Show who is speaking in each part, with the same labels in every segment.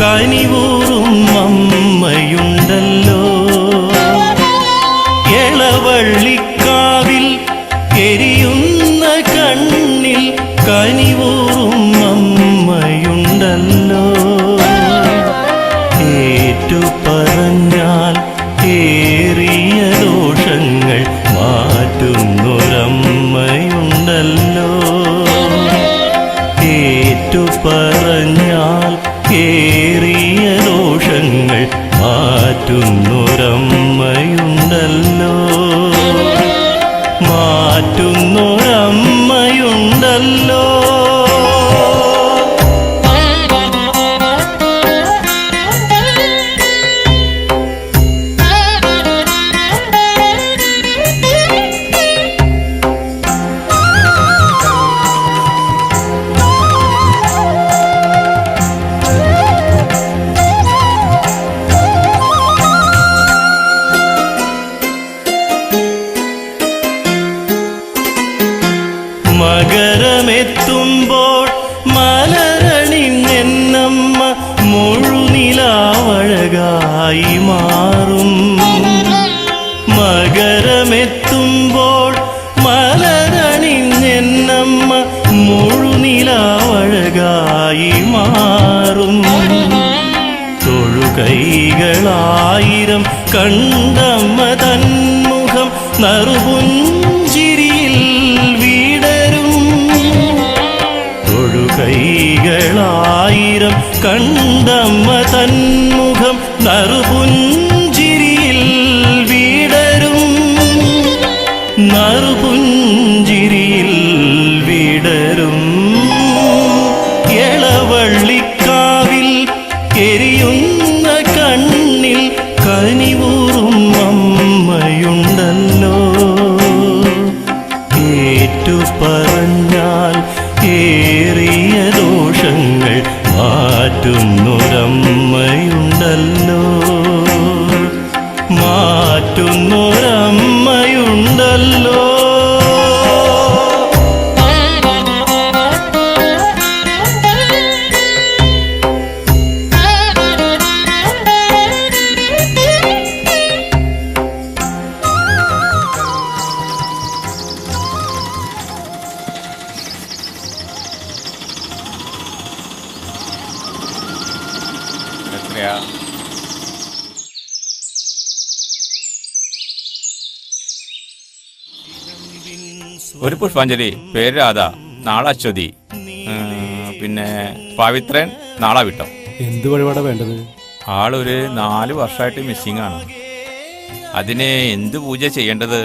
Speaker 1: കനിവൂറും അമ്മയുണ്ടല്ലോ. എളവള്ളിക്കാവിൽ എരിയുന്ന കണ്ണിൽ കനിവൂറും അമ്മയുണ്ടല്ലോ. ഏറ്റു പറഞ്ഞാൽ ഏറിയ ദോഷങ്ങൾ മാറ്റുന്നൊരമ്മയുണ്ടല്ലോ. ഏറ്റു പറഞ്ഞാൽ ഏറിയ ദോഷങ്ങൾ മാറ്റുന്നൊരമ്മയുണ്ടല്ലോ. മാറ്റുന്നൊരമ്മയുണ്ടല്ലോ. മകരമെത്തുമ്പോൾ മലരണിഞ്ഞെന്നമ്മ മുഴുനിലാവഴകായി മാറും. മകരമെത്തുമ്പോൾ മലരണിഞ്ഞെന്നമ്മ മുഴുനിലാവഴകായി മാറും. തൊഴുകൈകളായിരം കണ്ടമ്മ തന്മുഖം നറുപുഞ്ചിരിയിൽ വീടരും. തൊഴുകൈകളായിരം കണ്ടമ്മ തന്മുഖം നറുപുഞ്ചിരിയിൽ വീടരും. നറുപുഞ്ചിരിയിൽ വീടരും. എളവള്ളിക്കാവിൽ എരിയുന്ന കണ്ണിൽ കനിവൂറും അമ്മയുണ്ടല്ലോ. ഏറ്റു പറഞ്ഞാൽ ഏറിയ ദോഷങ്ങൾ മാറ്റുന്നൊരമ്മയുണ്ടല്ലോ. മാറ്റുന്നൊരമ്മയുണ്ടല്ലോ.
Speaker 2: ഒരു പുഷ്പാഞ്ജലി. പേര് രാധ, നാളെ അശ്വതി, പിന്നെ പവിത്രൻ നാളെ വിട്ടോ.
Speaker 3: എന്ത് വഴിപാടാ വേണ്ടത്?
Speaker 2: ആളൊരു 4 വർഷമായിട്ട് മിസ്സിംഗ് ആണ്. അതിന് എന്ത് പൂജ ചെയ്യേണ്ടത്?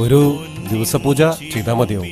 Speaker 3: ഒരു ദിവസപൂജ ചെയ്താൽ മതിയോ?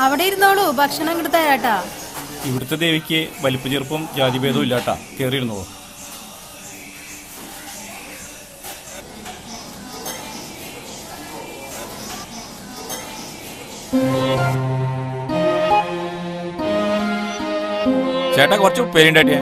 Speaker 4: അവിടെ ഇരുന്നോളൂ, ഭക്ഷണം ഇങ്ങോട്ട് തരാട്ടാ.
Speaker 5: ഇവിടുത്തെ ദേവിക്ക് വലിപ്പ ചെറുപ്പം ജാതിഭേദവും ഇല്ലാട്ടാ. കയറിയിരുന്നോ.
Speaker 2: ചേട്ടാ കുറച്ച് ഉപ്പേരിണ്ടാട്ടിയ.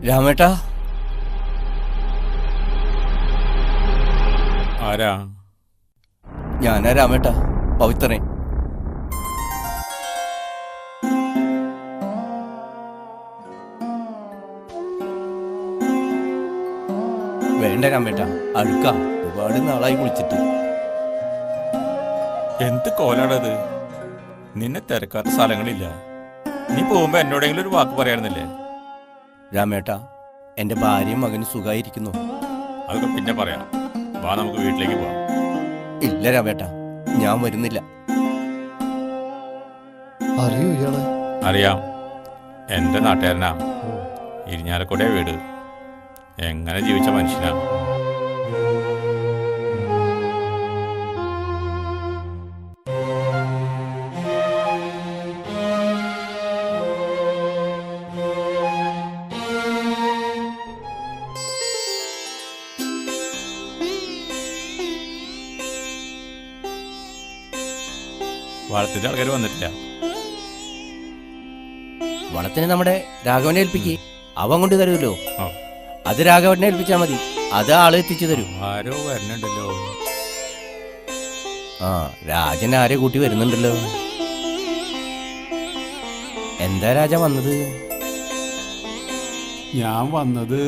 Speaker 6: രാമേട്ടാ.
Speaker 2: ആരാ?
Speaker 6: ഞാനാ രാമേട്ടാ, പവിത്രൻ. വേണ്ട രാമേട്ടാ, അഴുക്കാ. ഒരുപാട് നാളായി കുളിച്ചിട്ട്.
Speaker 2: എന്ത് കോലാണത്? നിന്നെ തിരക്കാത്ത സ്ഥലങ്ങളില്ല. നീ പോകുമ്പോ എന്നോടെങ്കിലും ഒരു വാക്ക് പറയാറുന്നില്ലേ?
Speaker 6: രാമേട്ടാ, എന്റെ ഭാര്യയും മകനും സുഖമായിരിക്കുന്നു.
Speaker 2: അതൊക്കെ പിന്നെ പറയാം. വാ, നമുക്ക് വീട്ടിലേക്ക് പോവാം.
Speaker 6: ഇല്ല രാമേട്ടാ, ഞാൻ വരുന്നില്ല.
Speaker 3: അറിയോ ഇയാള്?
Speaker 2: അറിയാം, എൻ്റെ നാട്ടുകാരനാ. ഇരിഞ്ഞാലക്കുട വീട്. എങ്ങനെ ജീവിച്ച മനുഷ്യനാ. വളത്തിന്റെ ആൾക്കാർ വന്നിട്ടില്ല.
Speaker 6: വളത്തിന് നമ്മുടെ രാഘവനെ ഏൽപ്പിക്ക്. അവൻ കൊണ്ട് തരുമല്ലോ.
Speaker 2: ആ.
Speaker 6: അത് രാഘവനെ ഏൽപ്പിച്ചാ മതി. അത് ആള് എത്തിച്ചു തരും.
Speaker 2: ആരോ വരണുണ്ടല്ലോ.
Speaker 6: ആ, രാജൻ ആരെ കൂട്ടി വരുന്നുണ്ടല്ലോ. എന്താ രാജ വന്നത്?
Speaker 7: ഞാൻ വന്നത്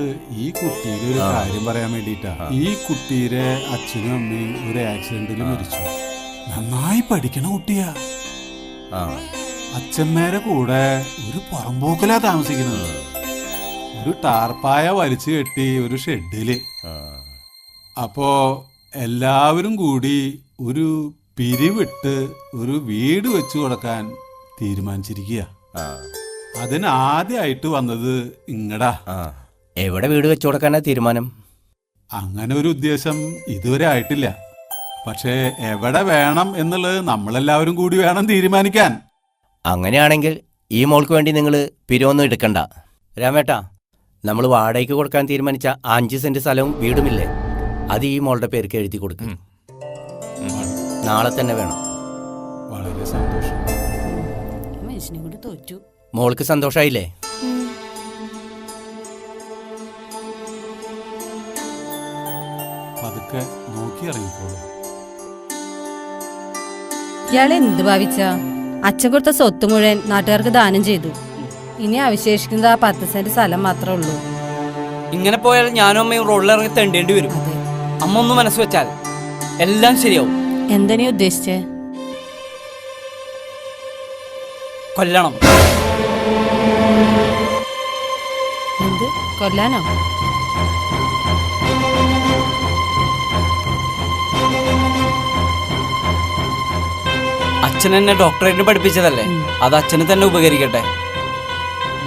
Speaker 7: ഈ കുട്ടിയുടെ ഒരു കാര്യം പറയാൻ വേണ്ടിട്ടാ. ഈ കുട്ടിയുടെ അച്ഛനും അമ്മയും ഒരു ആക്സിഡന്റിൽ മരിച്ചു. നന്നായി പഠിക്കണ കുട്ടിയാ. അച്ഛന്മാരെ കൂടെ ഒരു പുറമ്പോക്കിലാ താമസിക്കുന്നത്. ഒരു ടാർപ്പായ വലിച്ചു കെട്ടി ഒരു ഷെഡില്. അപ്പോ എല്ലാവരും കൂടി ഒരു പിരിവിട്ട് ഒരു വീട് വെച്ചു കൊടുക്കാൻ തീരുമാനിച്ചിരിക്കുക. അതിനാദ്യമായിട്ട് വന്നത് ഇങ്ങടാ.
Speaker 6: എവിടെ വീട് വെച്ചു കൊടുക്കാനാ തീരുമാനം?
Speaker 7: അങ്ങനെ ഒരു ഉദ്ദേശം ഇതുവരെ ആയിട്ടില്ല. പക്ഷേ എവിടെ വേണം എന്നുള്ളത് നമ്മളെല്ലാവരും കൂടി വേണം തീരുമാനിക്കാൻ.
Speaker 6: അങ്ങനെയാണെങ്കിൽ ഈ മോൾക്ക് വേണ്ടി നിങ്ങൾ പിരിവൊന്നും എടുക്കണ്ട രാമേട്ടാ. നമ്മൾ വാടകയ്ക്ക് കൊടുക്കാൻ തീരുമാനിച്ച 5 സെന്റ് സ്ഥലവും വീടുമില്ലേ, അത് ഈ മോളുടെ പേർക്ക് എഴുതി കൊടുക്കും. നാളെ തന്നെ വേണം.
Speaker 7: വളരെ സന്തോഷം.
Speaker 4: മനുഷ്യനെ കൊണ്ട് തോറ്റു.
Speaker 6: മോൾക്ക് സന്തോഷായില്ലേ?
Speaker 7: പതുക്കെ നോക്കി ഇറങ്ങിക്കോളൂ.
Speaker 4: ഇയാളെ എന്ത് ഭാവിച്ച? അച്ഛൻ കൊടുത്ത സ്വത്ത് മുഴുവൻ നാട്ടുകാർക്ക് ദാനം ചെയ്തു. ഇനി അവശേഷിക്കുന്നത് ആ 10 സെന്റ് സ്ഥലം മാത്രമേ ഉള്ളൂ.
Speaker 8: ഇങ്ങനെ പോയാൽ ഞാനും അമ്മയും റോഡിലിറങ്ങി തെണ്ടേണ്ടി വരും. അമ്മ ഒന്ന് മനസ്സ് വെച്ചാൽ എല്ലാം ശരിയാവും.
Speaker 4: എന്താ നീ ഉദ്ദേശിച്ചേ?
Speaker 8: കൊല്ലണം.
Speaker 4: എന്ത് കൊല്ലാനോ?
Speaker 8: അച്ഛൻ എന്നെ ഡോക്ടറേറ്റിന് പഠിപ്പിച്ചതല്ലേ, അത് അച്ഛന് തന്നെ ഉപകരിക്കട്ടെ.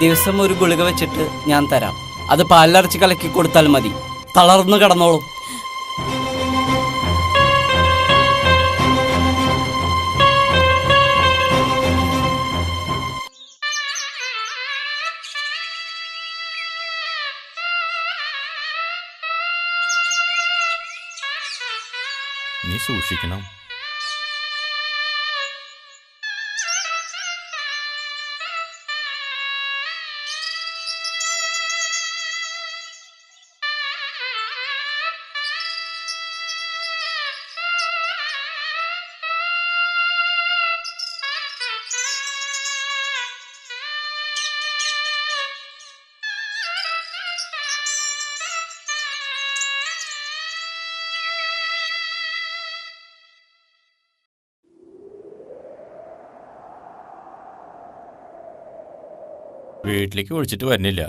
Speaker 8: ദിവസം ഒരു ഗുളിക വെച്ചിട്ട് ഞാൻ തരാം. അത് പാലിലരച്ച് കലക്കി കൊടുത്താൽ മതി. തളർന്നു കിടന്നോളും.
Speaker 2: നീ സൂക്ഷിക്കണം. വീട്ടിലേക്ക് വിളിച്ചിട്ട് വരുന്നില്ല.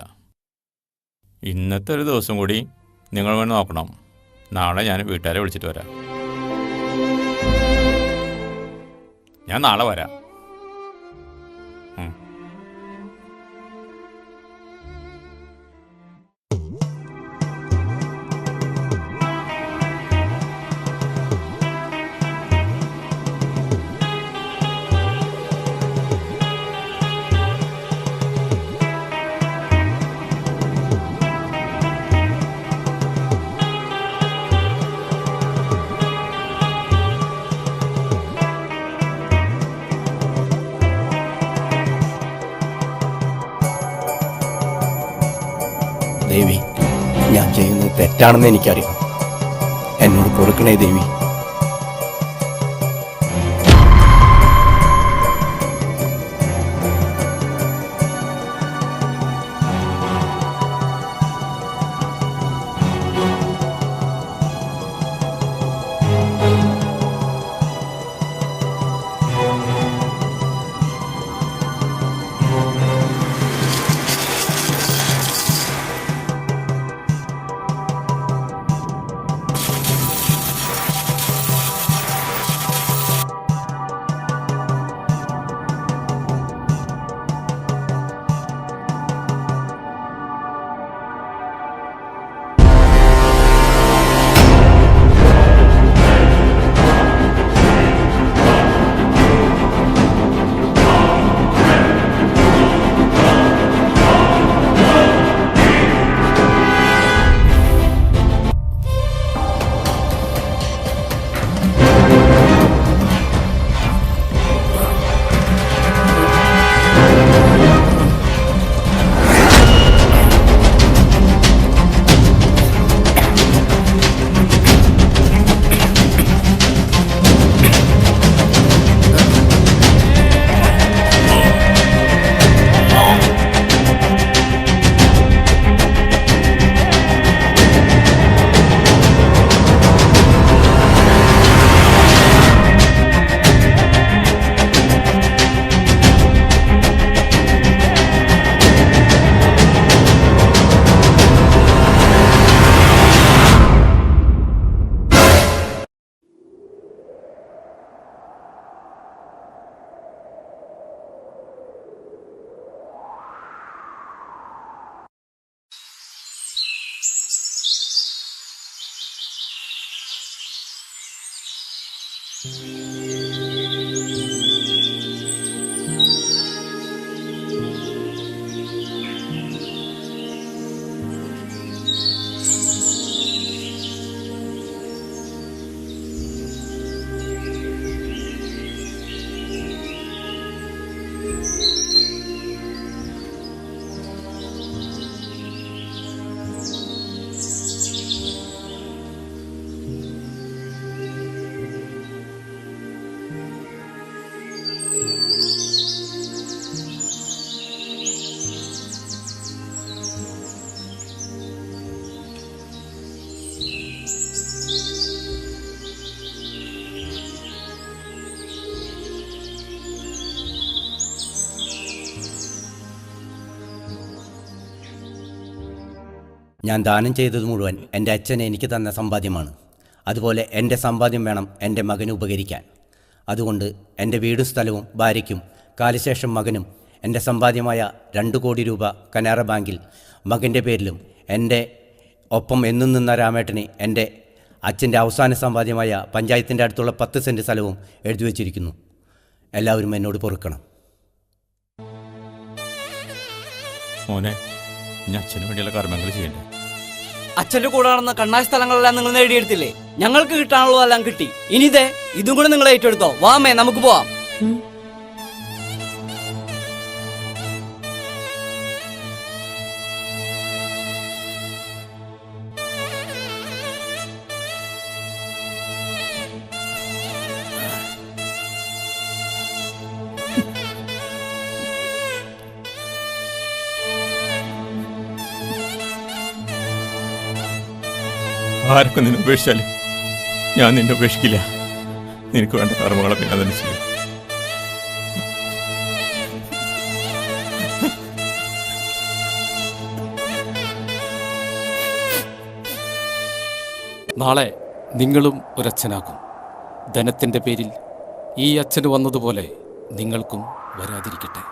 Speaker 2: ഇന്നത്തെ ഒരു ദിവസം കൂടി നിങ്ങൾ വേണം നോക്കണം. നാളെ ഞാൻ വീട്ടുകാരെ വിളിച്ചിട്ട് വരാം. ഞാൻ നാളെ വരാം.
Speaker 6: ദേവി, ഞാൻ ചെയ്യുന്നത് തെറ്റാണെന്ന് എനിക്കറിയാം. എന്നോട് പൊറുക്കണേ ദേവി. ഞാൻ ദാനം ചെയ്തത് മുഴുവൻ എൻ്റെ അച്ഛൻ എനിക്ക് തന്ന സമ്പാദ്യമാണ്. അതുപോലെ എൻ്റെ സമ്പാദ്യം വേണം എൻ്റെ മകന് ഉപകരിക്കാൻ. അതുകൊണ്ട് എൻ്റെ വീടും സ്ഥലവും ഭാര്യയ്ക്കും കാലശേഷം മകനും എൻ്റെ സമ്പാദ്യമായ 2 കോടി രൂപ കനാറ ബാങ്കിൽ മകൻ്റെ പേരിലും എൻ്റെ ഒപ്പം എന്നും നിന്ന രാമേട്ടന് എൻ്റെ അച്ഛൻ്റെ അവസാന സമ്പാദ്യമായ പഞ്ചായത്തിൻ്റെ അടുത്തുള്ള 10 സെൻറ്റ് സ്ഥലവും എഴുതി വച്ചിരിക്കുന്നു. എല്ലാവരും എന്നോട് പൊറുക്കണം.
Speaker 2: മോനെ, ഇനി അച്ഛന് വേണ്ടിയുള്ള കർമ്മങ്ങൾ ചെയ്യണ്ടേ?
Speaker 8: അച്ഛന്റെ കൂടെ നടന്ന കണ്ണായ സ്ഥലങ്ങളെല്ലാം നിങ്ങൾ നേടിയെടുത്തില്ലേ? ഞങ്ങൾക്ക് കിട്ടാനുള്ളതെല്ലാം കിട്ടി. ഇനി ഇതും കൂടെ നിങ്ങൾ ഏറ്റെടുത്തോ. വാമേ, നമുക്ക് പോവാം.
Speaker 2: ആരൊക്കെ നിന്നെ ഉപേക്ഷിച്ചാലും ഞാൻ നിന്നെ ഉപേക്ഷിക്കില്ല. നിനക്ക് വേണ്ട കർമ്മങ്ങളെ പിന്നെ തന്നെ ചെയ്യും.
Speaker 3: നാളെ നിങ്ങളും ഒരച്ഛനാകും. ധനത്തിൻ്റെ പേരിൽ ഈ അച്ഛന് വന്നതുപോലെ നിങ്ങൾക്കും വരാതിരിക്കട്ടെ.